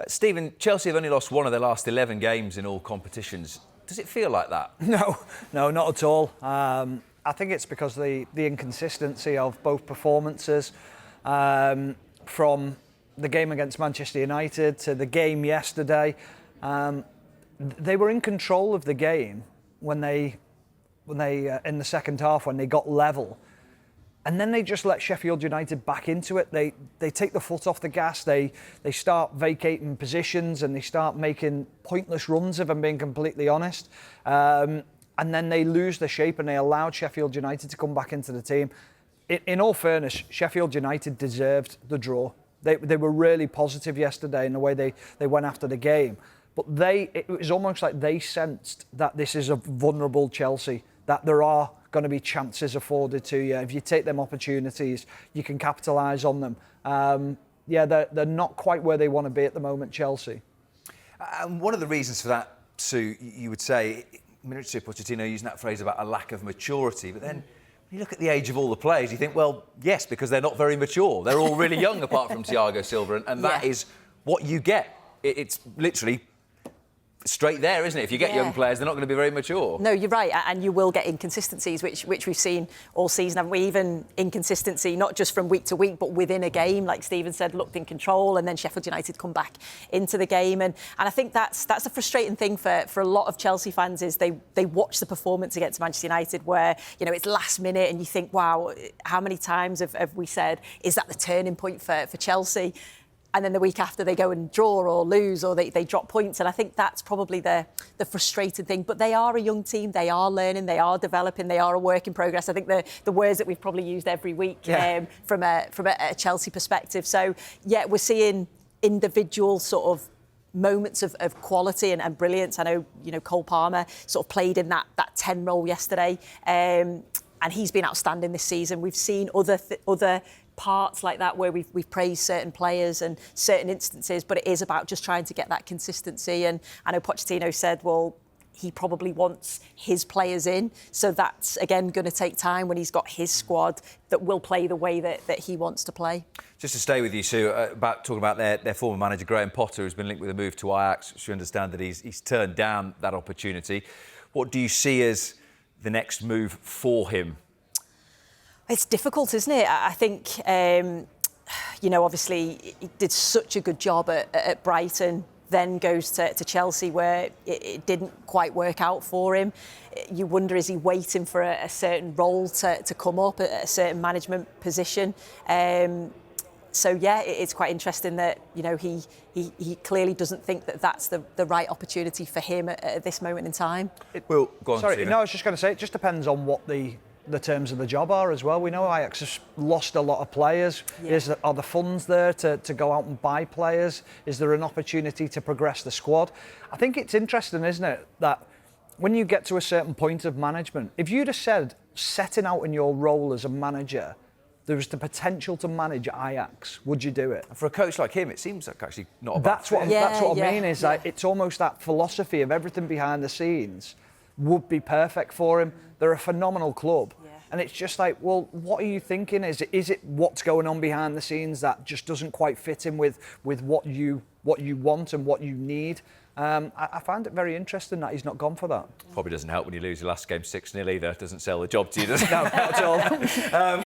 Stephen, Chelsea have only lost one of their last 11 games in all competitions. Does it feel like that? No, not at all. I think it's because the inconsistency of both performances, from the game against Manchester United to the game yesterday. They were in control of the game when they in the second half, when they got level. And then they just let Sheffield United back into it. They take the foot off the gas. They start vacating positions and they start making pointless runs, if I'm being completely honest. And then they lose the shape and they allowed Sheffield United to come back into the team. In all fairness, Sheffield United deserved the draw. They were really positive yesterday in the way they went after the game. But it was almost like they sensed that this is a vulnerable Chelsea, that there are going to be chances afforded to you. If you take them opportunities, you can capitalise on them. They're not quite where they want to be at the moment, Chelsea. And one of the reasons for that, Sue, you would say, Mauricio Pochettino using that phrase about a lack of maturity, but then when you look at the age of all the players, you think, well, yes, because they're not very mature. They're all really young apart from Thiago Silva, and that is what you get. It's literally straight there, isn't it? If you get young players, they're not going to be very mature. No, you're right, and you will get inconsistencies, which we've seen all season, haven't we? Even inconsistency, not just from week to week, but within a game, like Stephen said, looked in control, and then Sheffield United come back into the game, and I think that's a frustrating thing for a lot of Chelsea fans, is they watch the performance against Manchester United, where it's last minute, and you think, wow, how many times have we said, is that the turning point for Chelsea? And then the week after they go and draw or lose, or they drop points. And I think that's probably the frustrating thing. But they are a young team. They are learning. They are developing. They are a work in progress. I think the words that we've probably used every week from a Chelsea perspective. So, we're seeing individual sort of moments of quality and brilliance. I know, Cole Palmer sort of played in that 10 role yesterday. And he's been outstanding this season. We've seen other parts like that where we've praised certain players and certain instances, but it is about just trying to get that consistency. And I know Pochettino said, well, he probably wants his players in, so that's again going to take time when he's got his squad that will play the way that he wants to play. Just to stay with you, Sue, talking about their former manager Graham Potter, who's been linked with a move to Ajax, which you understand that he's turned down that opportunity. What do you see as the next move for him? It's difficult, isn't it? I think, obviously he did such a good job at Brighton, then goes to Chelsea where it didn't quite work out for him. You wonder, is he waiting for a certain role to come up, a certain management position? It's quite interesting that, he clearly doesn't think that that's the right opportunity for him at this moment in time. Well, go on, Sorry, Stephen. no, I was just going to say, it just depends on what the terms of the job are as well. We know Ajax has lost a lot of players. Are the funds there to go out and buy players? Is there an opportunity to progress the squad? I think it's interesting, isn't it, that when you get to a certain point of management, if you'd have said, setting out in your role as a manager, there was the potential to manage Ajax, would you do it? For a coach like him, it seems like actually not a bad That's what I mean, is that it's almost that philosophy of everything behind the scenes would be perfect for him. They're a phenomenal club. And it's just like, well, what are you thinking? Is it what's going on behind the scenes that just doesn't quite fit in with what you want and what you need? I find it very interesting that he's not gone for that. Probably doesn't help when you lose your last game 6-0 either. Doesn't sell the job to you, does it? No, not at all.